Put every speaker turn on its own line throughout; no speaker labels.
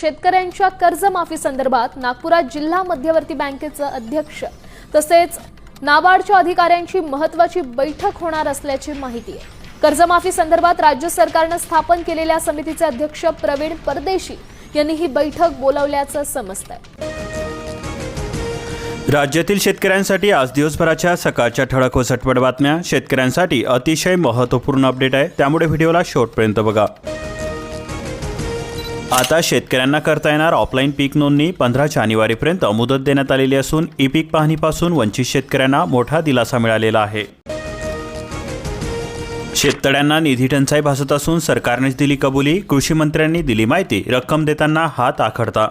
शेतकऱ्यांच्या कर्जमाफी संदर्भात नागपुरात जिल्हा मध्यवर्ती बँकेचे अध्यक्ष तसेच नाबार्डच्या अधिकाऱ्यांची महत्त्वाची बैठक होणार असल्याची माहिती आहे। कर्जमाफी संदर्भात राज्य सरकारने स्थापन केलेल्या समितीचे अध्यक्ष प्रवीण परदेशी यांनी ही बैठक बोलावल्याचं समजतंय।
राज्यातील शेतकऱ्यांसाठी आज दिवसभराच्या सकाळच्या ठळक व झटपट बातम्या। शेतकऱ्यांसाठी अतिशय महत्त्वपूर्ण अपडेट आहे, त्यामुळे व्हिडिओला शेवटपर्यंत बघा। आता शेतकऱ्यांना करता येणार ऑफलाईन पीक नोंदणी 15 जानेवारीपर्यंत मुदत देण्यात आलेली असून ई पीक पाहणीपासून वंचित शेतकऱ्यांना मोठा दिलासा मिळालेला आहे। शेततळ्यांना निधी टंचाई भासत असून सरकारनेच दिली कबुली, कृषी मंत्र्यांनी दिली माहिती, रक्कम देताना हात आखडता।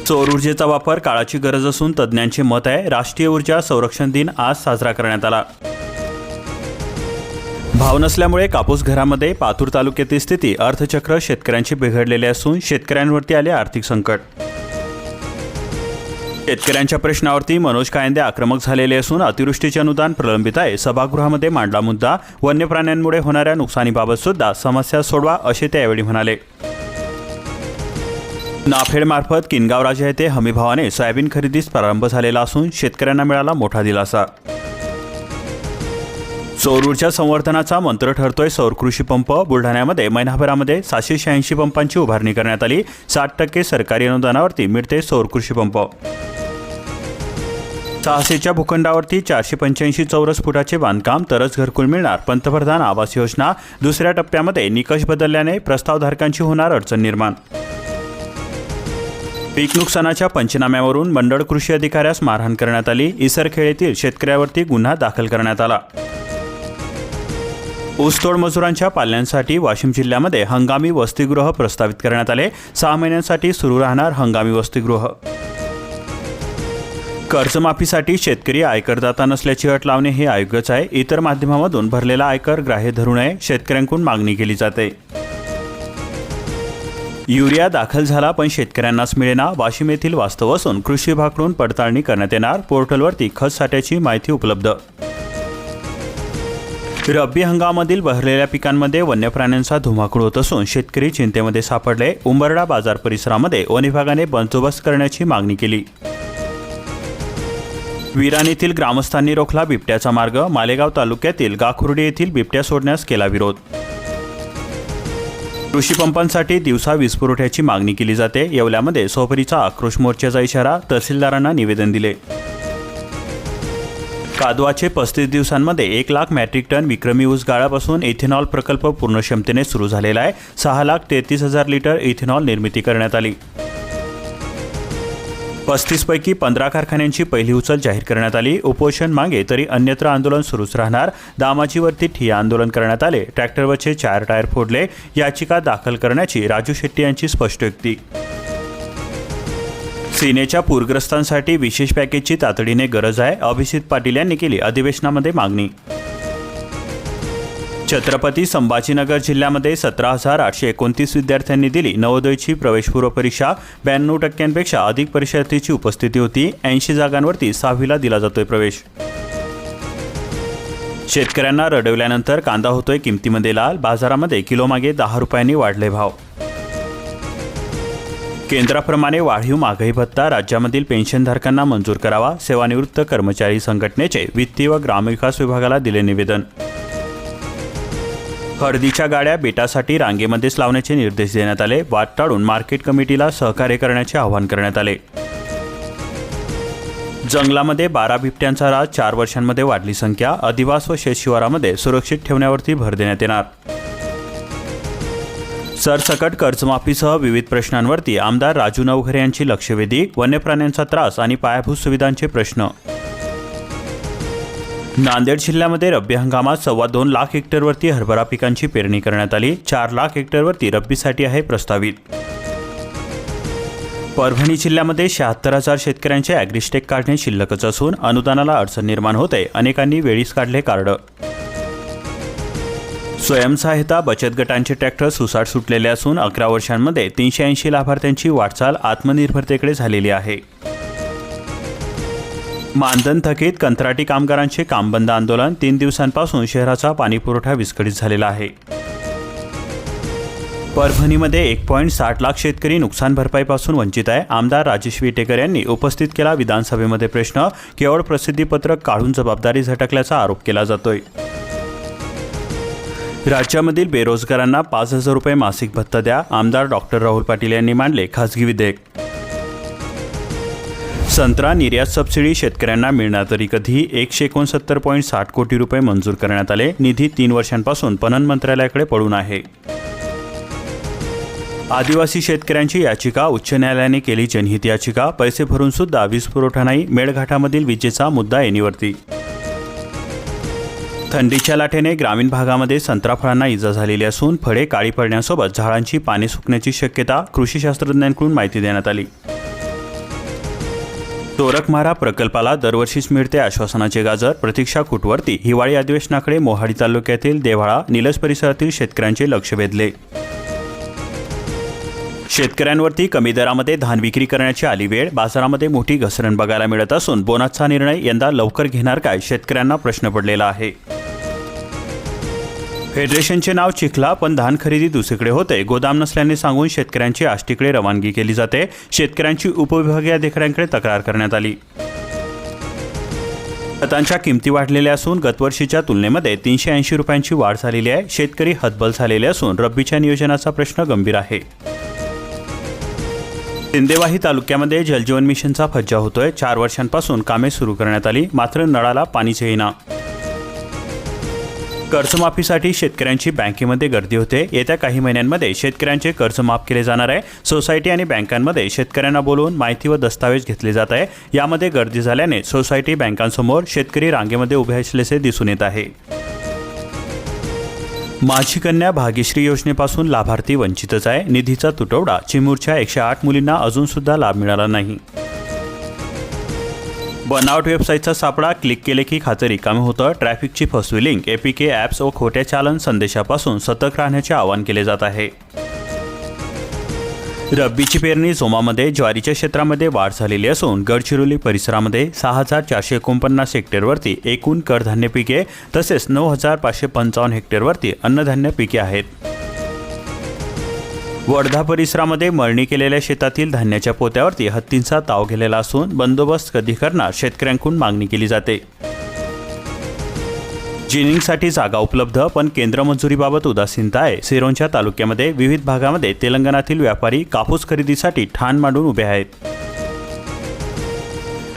सौर ऊर्जेचा वापर काळाची गरज असून तज्ज्ञांचे मत आहे। राष्ट्रीय ऊर्जा संरक्षण दिन आज साजरा करण्यात आला। भाव नसल्यामुळे कापूस घरामध्ये पातूर तालुक्यातील स्थिती, अर्थचक्र शेतकऱ्यांचे बिघडलेले असून शेतकऱ्यांवरती आले आर्थिक संकट। शेतकऱ्यांच्या प्रश्नावरती मनोज कायंदे आक्रमक झालेले असून अतिवृष्टीचे अनुदान प्रलंबित आहे। सभागृहामध्ये मांडला मुद्दा, वन्य प्राण्यांमुळे होणाऱ्या नुकसानीबाबत सुद्धा समस्या सोडवा असे ते यावेळी म्हणाले। नाफेडमार्फत किनगाव राजा येथे हमीभावाने सोयाबीन खरेदीस प्रारंभ झालेला असून शेतकऱ्यांना मिळाला मोठा दिलासा। सौर ऊर्जा संवर्धनाचा मंत्र ठरतोय सौर कृषी पंप। बुलढाण्यामध्ये महिनाभरामध्ये 786 पंपांची उभारणी करण्यात आली। 60% सरकारी अनुदानावरती मिळते सौर कृषी पंप। 600च्या भूखंडावरती 485 चौरस फुटाचे बांधकाम, तरच घरकुल मिळणार। पंतप्रधान आवास योजना दुसऱ्या टप्प्यामध्ये निकष बदलल्याने प्रस्तावधारकांची होणार अडचण निर्माण। पीक नुकसानाच्या पंचनाम्यावरून मंडळ कृषी अधिकाऱ्यास मारहाण करण्यात आली। इसरखेड येथील शेतकऱ्यावरती गुन्हा दाखल करण्यात आला। ऊसतोड मजुरांच्या पाल्यांसाठी वाशिम जिल्ह्यामध्ये हंगामी वसतिगृह प्रस्तावित करण्यात आले। 6 महिन्यांसाठी सुरू राहणार हंगामी वसतिगृह। कर्जमाफीसाठी शेतकरी आयकरदाता नसल्याची अट लावणे हे अयोग्यच आहे। इतर माध्यमांमधून भरलेला आयकर ग्राह्य धरू नये, शेतकऱ्यांकडून मागणी केली जाते। युरिया दाखल झाला पण शेतकऱ्यांनाच मिळेना, वाशिम येथील वास्तव असून कृषी विभागाकडून पडताळणी करण्यात येणार। पोर्टलवरती खत साठ्याची माहिती उपलब्ध। रब्बी हंगामातील बहरलेल्या पिकांमध्ये वन्य प्राण्यांचा धुमाकूळ होत असून शेतकरी चिंतेमध्ये सापडले। उंबरडा बाजार परिसरामध्ये वन विभागाने बंदोबस्त करण्याची मागणी केली। विरान येथील ग्रामस्थांनी रोखला बिबट्याचा मार्ग। मालेगाव तालुक्यातील गाखुर्डी येथील बिबट्या सोडण्यास केला विरोध। कृषी पंपांसाठी दिवसा वीज पुरवठ्याची मागणी केली जाते। येवल्यामध्ये सोपरीचा आक्रोश मोर्चाचा इशारा, तहसीलदारांना निवेदन दिले। कादवाचे 35 दिवसांमध्ये 1 लाख मेट्रिक टन विक्रमी ऊस गाळापासून इथेनॉल प्रकल्प पूर्ण क्षमतेने सुरू झालेला आहे। 6,33,000 लिटर इथेनॉल निर्मिती करण्यात आली। 35 पैकी 15 कारखान्यांची पहिली उचल जाहीर करण्यात आली। उपोषण मागे तरी अन्यत्र आंदोलन सुरूच राहणार। दामाजीवरती ठिय्या आंदोलन करण्यात आले। ट्रॅक्टरवरचे 4 टायर फोडले। याचिका दाखल करण्याची राजू शेट्टी यांची स्पष्टोक्ती। सीनेच्या पूरग्रस्तांसाठी विशेष पॅकेजची तातडीने गरज आहे, अभिजित पाटील यांनी केली अधिवेशनामध्ये मागणी। छत्रपती संभाजीनगर जिल्ह्यामध्ये 17,829 विद्यार्थ्यांनी दिली नवोदयची प्रवेशपूर्व परीक्षा। 92% अधिक परीक्षार्थींची उपस्थिती होती। 80 जागांवरती 6वीला दिला जातोय प्रवेश। शेतकऱ्यांना रडवल्यानंतर कांदा होतोय किमतीमध्ये लाल। बाजारामध्ये किलोमागे 10 रुपयांनी वाढले भाव। केंद्राप्रमाणे वाढीव महागाई भत्ता राज्यामधील पेन्शनधारकांना मंजूर करावा, सेवानिवृत्त कर्मचारी संघटनेचे वित्तीय व ग्रामविकास विभागाला दिले निवेदन। हळदीच्या गाड्या बेटासाठी रांगेमध्येच लावण्याचे निर्देश देण्यात आले। वाद टाळून मार्केट कमिटीला सहकार्य करण्याचे आवाहन करण्यात आले। जंगलामध्ये 12 बिबट्यांचा राज, 4 वर्षांमध्ये वाढली संख्या। अधिवास व शेतशिवारामध्ये सुरक्षित ठेवण्यावरती भर देण्यात येणार। सरसकट कर्जमाफीसह विविध प्रश्नांवरती आमदार राजू नवघरे यांची लक्षवेधी। वन्यप्राण्यांचा त्रास आणि पायाभूत सुविधांचे प्रश्न। नांदेड जिल्ह्यामध्ये रब्बी हंगामात 2.25 लाख हेक्टरवरती हरभरा पिकांची पेरणी करण्यात आली। 4 लाख हेक्टरवरती रब्बीसाठी आहे प्रस्तावित। परभणी जिल्ह्यामध्ये 76,000 शेतकऱ्यांचे ॲग्रिस्टेक काढणे शिल्लकच असून अनुदानाला अडचण निर्माण होते। अनेकांनी वेळीच काढले कार्ड। स्वयंसहायता बचत गटांचे ट्रॅक्टर सुसाट सुटलेले असून 11 वर्षांमध्ये 380 लाभार्थ्यांची वाटचाल आत्मनिर्भरतेकडे झालेली आहे। मानधन थकीत कंत्राटी कामगारांचे कामबंद आंदोलन। 3 दिवसांपासून शहराचा पाणीपुरवठा विस्कळीत झालेला आहे। परभणीमध्ये 1.60 लाख शेतकरी नुकसान भरपाईपासून वंचित आहे. आमदार राजेश विटेकर यांनी उपस्थित केला विधानसभेमध्ये प्रश्न. केवळ प्रसिद्धीपत्रक काढून जबाबदारी झटकल्याचा आरोप केला जातोय. राज्यामधील बेरोजगारांना 5,000 रुपये मासिक भत्ता द्या. आमदार डॉक्टर राहुल पाटील यांनी मांडले खासगी विधेयक. संत्रा निर्यात सबसिडी शेतकऱ्यांना मिळणार तरी कधी 169.60 कोटी रुपये मंजूर करण्यात आले. निधी 3 वर्षांपासून पणन मंत्रालयाकडे पडून आहे. आदिवासी शेतकऱ्यांची याचिका उच्च न्यायालयाने केली जनहित याचिका. पैसे भरून सुद्धा वीज पुरवठा नाही. मेळघाटामधील विजेचा मुद्दा ऐनीवरती. थंडीच्या लाटेने ग्रामीण भागामध्ये संत्रा फळांना इजा झालेली असून फळे काळी पडण्यासोबत झाडांची पाने सुकण्याची शक्यता कृषी शास्त्रज्ञांकडून माहिती देण्यात आली. तोरकमारा प्रकल्पाला दरवर्षीच मिळते आश्वासनाचे गाजर. प्रतीक्षा कुटवरती. हिवाळी अधिवेशनाकडे मोहाडी तालुक्यातील देव्हाळा निलज परिसरातील शेतकऱ्यांचे लक्ष वेधले. शेतकऱ्यांवरती कमी दरामध्ये धान विक्री करण्याची आली वेळ. बाजारामध्ये मोठी घसरण बघायला मिळत असून बोनसचा निर्णय यंदा लवकर घेणार काय, शेतकऱ्यांना प्रश्न पडलेला आहे. फेडरेशनचे नाव चिखला पण धान खरेदी दुसरीकडे होते. गोदाम नसल्याने सांगून शेतकऱ्यांची आष्टीकडे रवानगी केली जाते. शेतकऱ्यांची उपविभागीय अधिकाऱ्यांकडे तक्रार करण्यात आली. खतांच्या किमती वाढलेल्या असून गतवर्षीच्या तुलनेमध्ये 380 रुपयांची वाढ झालेली आहे. शेतकरी हतबल झालेले असून रब्बीच्या नियोजनाचा प्रश्न गंभीर आहे. सिंदेवाही तालुक्यामध्ये जलजीवन मिशनचा फज्जा होतोय. 4 वर्षांपासून कामे सुरू करण्यात आली, मात्र नळाला पाणीच येईना. कर्जमाफीसाठी शेतकऱ्यांची बँकेमध्ये गर्दी होते. येत्या काही महिन्यांमध्ये शेतकऱ्यांचे कर्ज माफ केले जाणार आहे. सोसायटी आणि बँकांमध्ये शेतकऱ्यांना बोलवून माहिती व दस्तावेज घेतले जात आहे. यामध्ये गर्दी झाल्याने सोसायटी बँकांसमोर शेतकरी रांगेमध्ये उभे असल्याचे दिसून येत आहे. माझी कन्या भाग्यश्री योजनेपासून लाभार्थी वंचितच आहे. निधीचा तुटवडा. चिमूरच्या 108 मुलींना अजूनसुद्धा लाभ मिळाला नाही. बनावट वेबसाईटचा सापळा. क्लिक केले की खाते रिकामे होतं. ट्रॅफिकची फसवी लिंक. APK ॲप्स व खोट्या चालन संदेशापासून सतर्क राहण्याचे आवाहन केले जात आहे. रब्बीची पेरणी जोमामध्ये. ज्वारीच्या क्षेत्रामध्ये वाढ झालेली असून गडचिरोली परिसरामध्ये 6,449 हेक्टरवरती एकूण कडधान्य पिके तसेच 9,555 हेक्टरवरती अन्नधान्य पिके आहेत. वर्धा परिसरामध्ये मळणी केलेल्या शेतातील धान्याच्या पोत्यावरती हत्तींचा ताव गेलेला असून बंदोबस्त कधी करणार, शेतकऱ्यांकडून मागणी केली जाते. जिनिंगसाठी जागा उपलब्ध पण केंद्र मंजुरीबाबत उदासीनता आहे. सिरोंचा तालुक्यामध्ये विविध भागामध्ये तेलंगणातील व्यापारी कापूस खरेदीसाठी ठाण मांडून उभे आहेत.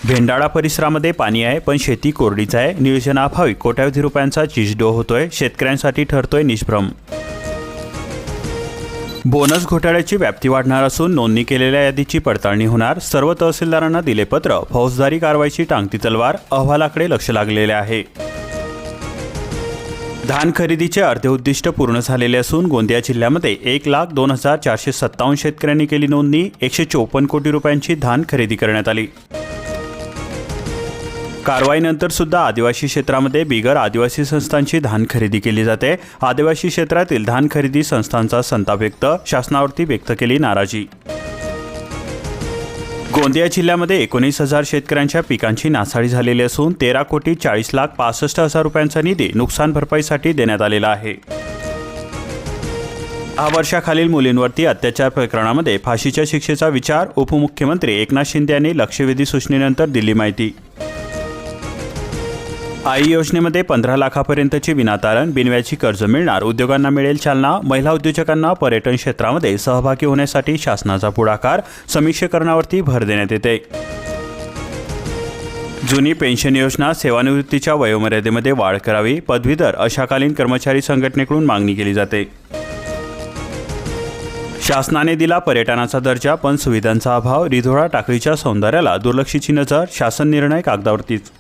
भेंडाळा परिसरामध्ये पाणी आहे पण शेती कोरडीच आहे. नियोजनाअभावी कोट्यावधी रुपयांचा चिजडो होतोय. शेतकऱ्यांसाठी ठरतोय निष्भ्रम. बोनस घोटाळ्याची व्याप्ती वाढणार असून नोंदणी केलेल्या यादीची पडताळणी होणार. सर्व तहसीलदारांना दिले पत्र. फौजदारी कारवाईची टांगती तलवार. अहवालाकडे लक्ष लागलेले आहे. धान खरेदीचे अर्धे उद्दिष्ट पूर्ण झालेले असून गोंदिया जिल्ह्यामध्ये 1,02,457 शेतकऱ्यांनी केली नोंदणी. 154 कोटी रुपयांची धान खरेदी करण्यात आली. कारवाईनंतर सुद्धा आदिवासी क्षेत्रामध्ये बिगर आदिवासी संस्थांची धान खरेदी केली जाते. आदिवासी क्षेत्रातील धान खरेदी संस्थांचा संताप व्यक्त. शासनावरती व्यक्त केली नाराजी. गोंदिया जिल्ह्यामध्ये 19,000 शेतकऱ्यांच्या पिकांची नासाडी झालेली असून 13,40,65,000 रुपयांचा निधी नुकसान भरपाईसाठी देण्यात आलेला आहे. 10 वर्षाखालील मुलींवरती अत्याचार प्रकरणामध्ये फाशीच्या शिक्षेचा विचार. उपमुख्यमंत्री एकनाथ शिंदे यांनी लक्षवेधी सूचनेनंतर दिली माहिती. आई योजनेमध्ये 15 लाखापर्यंतची विनातारण बिनव्याजी कर्ज मिळणार. उद्योगांना मिळेल चालना. महिला उद्योजकांना पर्यटन क्षेत्रामध्ये सहभागी होण्यासाठी शासनाचा पुढाकार. समीक्षेकरणावरती भर देण्यात येते. जुनी पेन्शन योजना. सेवानिवृत्तीच्या वयोमर्यादेमध्ये वाढ करावी. पदवीधर अशाकालीन कर्मचारी संघटनेकडून मागणी केली जाते. शासनाने दिला पर्यटनाचा दर्जा पण सुविधांचा अभाव. रिधोडा टाकळीच्या सौंदर्याला दुर्लक्षीची नजर. शासन निर्णय कागदावरतीच.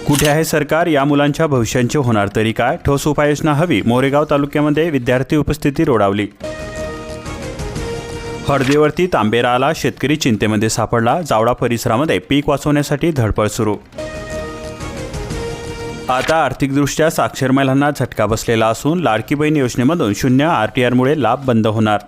कुठे आहे सरकार? या मुलांच्या भविष्याचे होणार तरी काय? ठोस उपाययोजना हवी. मोरेगाव तालुक्यामध्ये विद्यार्थी उपस्थिती रोडावली. हळदीवरती तांबेरा आला. शेतकरी चिंतेमध्ये सापडला. जावडा परिसरामध्ये पीक वाचवण्यासाठी धडपड सुरू. आता आर्थिकदृष्ट्या साक्षर महिलांना झटका बसलेला असून लाडकी बहीण योजनेमधून 0 RTRमुळे लाभ बंद होणार.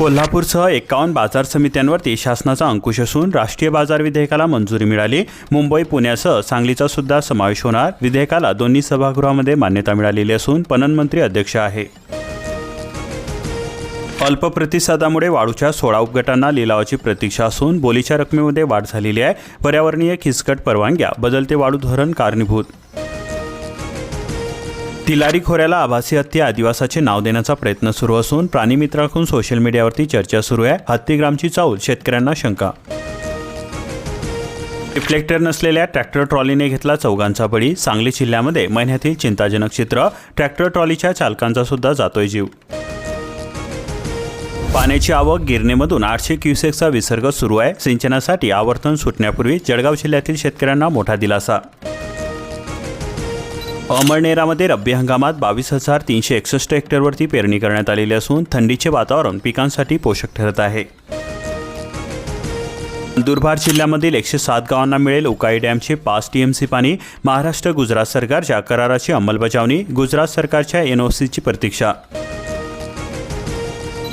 कोल्हापूरसह 51 बाजार समित्यांवरती शासनाचा अंकुश असून राष्ट्रीय बाजार विधेयकाला मंजुरी मिळाली. मुंबई पुण्यासह सांगलीचा सुद्धा समावेश होणार. विधेयकाला दोन्ही सभागृहामध्ये मान्यता मिळालेली असून पणन मंत्री अध्यक्ष आहे. अल्प प्रतिसादामुळे वाळूच्या 16 उपगटांना लिलावाची प्रतीक्षा असून बोलीच्या रकमेमध्ये वाढ झालेली आहे. पर्यावरणीय खिचकट परवानग्या बदलते वाळू धोरण कारणीभूत. तिलारी खोऱ्याला आभासी हत्ती आदिवासाचे नाव देण्याचा प्रयत्न सुरू असून प्राणीमित्राकडून सोशल मीडियावरती चर्चा सुरू आहे. हत्तीग्रामची चाऊल, शेतकऱ्यांना शंका. रिफ्लेक्टर नसलेल्या ट्रॅक्टर ट्रॉलीने घेतला चौघांचा बळी. सांगली जिल्ह्यामध्ये महिन्यातील चिंताजनक चित्र. ट्रॅक्टर ट्रॉलीच्या चालकांचा सुद्धा जातोय जीव. पाण्याची आवक गिरणीमधून 800 क्युसेकचा विसर्ग सुरू आहे. सिंचनासाठी आवर्तन सुटण्यापूर्वी जळगाव जिल्ह्यातील शेतकऱ्यांना मोठा दिलासा. अमळनेरामध्ये रब्बी हंगामात 22,361 हेक्टरवरती पेरणी करण्यात आलेली असून थंडीचे वातावरण पिकांसाठी पोषक ठरत आहे. नंदुरबार जिल्ह्यामधील 107 गावांना मिळेल उकाई डॅमचे 5 TMC पाणी. महाराष्ट्र गुजरात सरकारच्या कराराची अंमलबजावणी. गुजरात सरकारच्या NOCची प्रतीक्षा.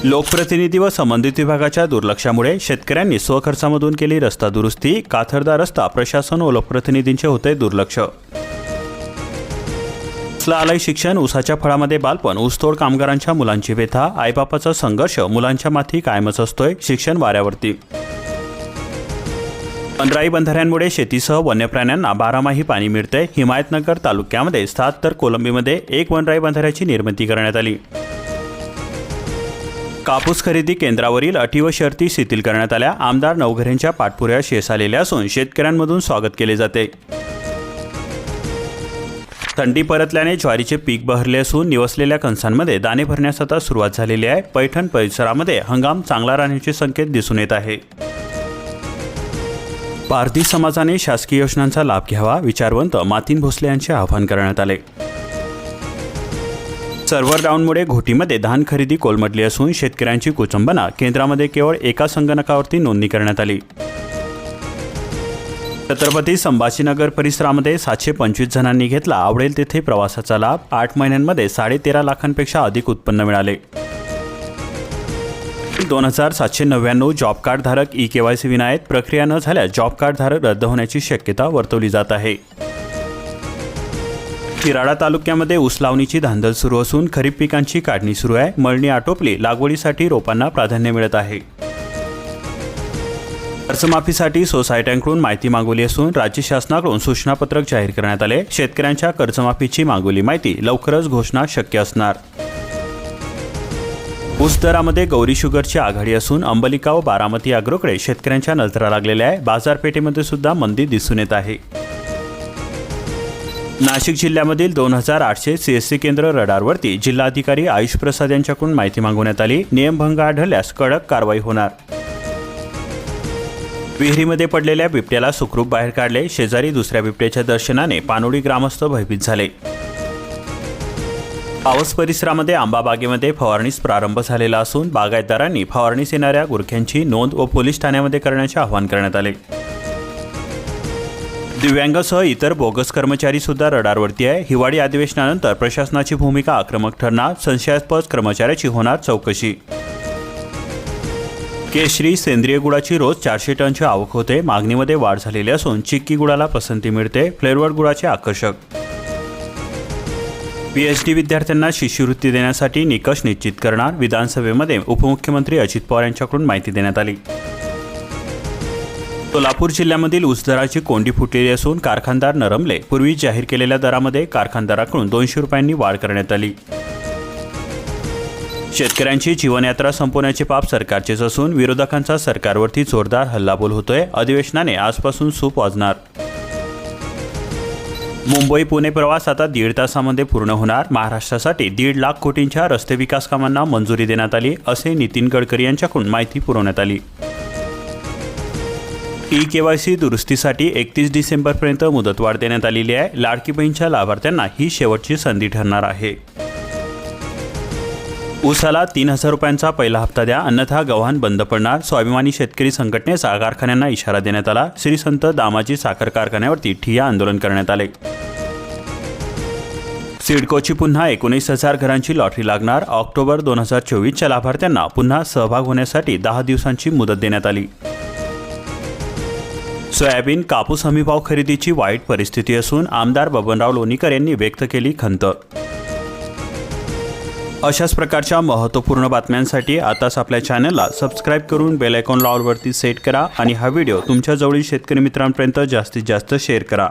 लोकप्रतिनिधी व संबंधित विभागाच्या दुर्लक्षामुळे शेतकऱ्यांनी स्वखर्चामधून केली रस्ता दुरुस्ती. काथरदा रस्ता प्रशासन व लोकप्रतिनिधींचे होते दुर्लक्ष. आलय शिक्षण, ऊसाच्या फळामध्ये बालपण. ऊसतोड कामगारांच्या मुलांची व्यथा. आईबापाचा संघर्ष मुलांच्या माथी कायमच असतोय. शिक्षण वाऱ्यावरती. वनराई बंधाऱ्यांमुळे शेतीसह वन्यप्राण्यांना बारामाही पाणी मिळते. हिमायतनगर तालुक्यामध्ये 7 तर कोलंबीमध्ये 1 वनराई बंधाऱ्याची निर्मिती करण्यात आली. कापूस खरेदी केंद्रावरील अटी व शर्ती शिथिल करण्यात आल्या. आमदार नवघरेंच्या पाठपुराव्यास यश आलेल्या असून शेतकऱ्यांमधून स्वागत केले जाते. थंडी परतल्याने ज्वारीचे पीक बहरले असून निवसलेल्या कणसांमध्ये दाणे भरण्यास आता सुरुवात झालेली आहे. पैठण परिसरामध्ये हंगाम चांगला राहण्याचे संकेत दिसून येत आहे. पारधी समाजाने शासकीय योजनांचा लाभ घ्यावा. विचारवंत मातीन भोसले यांचे आवाहन करण्यात आले. सर्व्हर डाऊनमुळे घोटीमध्ये धान खरेदी कोलमडली असून शेतकऱ्यांची कुचंबना. केंद्रामध्ये केवळ एका संगणकावरती नोंदणी करण्यात आली. छत्रपती संभाजीनगर परिसरामध्ये 725 जणांनी घेतला आवडेल तेथे प्रवासाचा लाभ. 8 महिन्यांमध्ये 13.5 लाखांपेक्षा अधिक उत्पन्न मिळाले. 2799 जॉब कार्ड धारक EKYC विना आहेत. प्रक्रिया न झाल्यास जॉब कार्ड धारक रद्द होण्याची शक्यता वर्तवली जात आहे. शिराळा तालुक्यामध्ये ऊस लावणीची धांदल सुरू असून खरीप पिकांची काढणी सुरू आहे. मळणी आटोपली. लागवडीसाठी रोपांना प्राधान्य मिळत आहे. कर्जमाफीसाठी सोसायट्यांकडून माहिती मागवली असून राज्य शासनाकडून सूचनापत्रक जाहीर करण्यात आले. शेतकऱ्यांच्या कर्जमाफीची मागवली माहिती. लवकरच घोषणा शक्य असणार. ऊस दरामध्ये गौरी शुगरची आघाडी असून अंबलिका व बारामती अॅग्रोकडे शेतकऱ्यांच्या नजरा लागलेल्या आहे. बाजारपेठेमध्ये सुद्धा मंदी दिसून येत आहे. नाशिक जिल्ह्यामधील 2800 CSC केंद्र रडारवरती. जिल्हाधिकारी आयुष प्रसाद यांच्याकडून माहिती मागवण्यात आली. नियमभंग आढळल्यास कडक कारवाई होणार. विहिरीमध्ये पडलेल्या बिबट्याला सुखरूप बाहेर काढले. शेजारी दुसऱ्या बिबट्याच्या दर्शनाने पानोडी ग्रामस्थ भयभीत झाले. पावस परिसरामध्ये आंबा बागेमध्ये फवारणीस प्रारंभ झालेला असून बागायतदारांनी फवारणीस येणाऱ्या गुरख्यांची नोंद व पोलीस ठाण्यामध्ये करण्याचे आवाहन करण्यात आले. दिव्यांगासह इतर बोगस कर्मचारी सुद्धा रडारवरती आहे. हिवाळी अधिवेशनानंतर प्रशासनाची भूमिका आक्रमक ठरणार. संशयास्पद कर्मचाऱ्याची होणार चौकशी. केशरी सेंद्रिय गुळाची रोज 400 टनची आवक होते. मागणीमध्ये वाढ झालेली असून चिक्की गुळाला पसंती मिळते. फ्लेवर्ड गुळाचे आकर्षक. PhD विद्यार्थ्यांना शिष्यवृत्ती देण्यासाठी निकष निश्चित करणार. विधानसभेमध्ये उपमुख्यमंत्री अजित पवार यांच्याकडून माहिती देण्यात आली. सोलापूर जिल्ह्यामधील ऊस दराची कोंडी फुटलेली असून कारखानदार नरमले. पूर्वी जाहीर केलेल्या दरामध्ये कारखानदाराकडून 200 रुपयांनी वाढ करण्यात आली. शेतकऱ्यांची जीवनयात्रा संपवण्याचे पाप सरकारचेच असून विरोधकांचा सरकारवरती जोरदार हल्लाबोल होतोय. अधिवेशनाने आजपासून सूप वाजणार. मुंबई पुणे प्रवास आता 1.5 तासामध्ये पूर्ण होणार. महाराष्ट्रासाठी 1.5 लाख कोटींच्या रस्ते विकास कामांना मंजुरी देण्यात आली असे नितीन गडकरी यांच्याकडून माहिती पुरवण्यात आली. EKYC दुरुस्तीसाठी 31 डिसेंबरपर्यंत मुदतवाढ देण्यात आलेली आहे. लाडकी बहीणच्या लाभार्थ्यांना ही शेवटची संधी ठरणार आहे. ऊसाला 3,000 रुपयांचा पहिला हप्ता द्या अन्यथा गव्हाण बंद पडणार. स्वाभिमानी शेतकरी संघटनेचा कारखान्यांना इशारा देण्यात आला. श्री संत दामाजी साखर कारखान्यावरती ठिय्या आंदोलन करण्यात आले. सिडकोची पुन्हा 19,000 घरांची लॉटरी लागणार. ऑक्टोबर 2024च्या लाभार्थ्यांना पुन्हा सहभाग होण्यासाठी 10 दिवसांची मुदत देण्यात आली. सोयाबीन कापूस हमीभाव खरेदीची वाईट परिस्थिती असून आमदार बबनराव लोणीकर यांनी व्यक्त केली खंत. अशाच प्रकारच्या महत्त्वपूर्ण बातम्यांसाठी आताच आपल्या चॅनलला सबस्क्राईब करून बेल आयकॉन ऑलवरती सेट करा आणि हा व्हिडिओ तुमच्या जवळील शेतकरी मित्रांपर्यंत जास्तीत जास्त शेअर करा.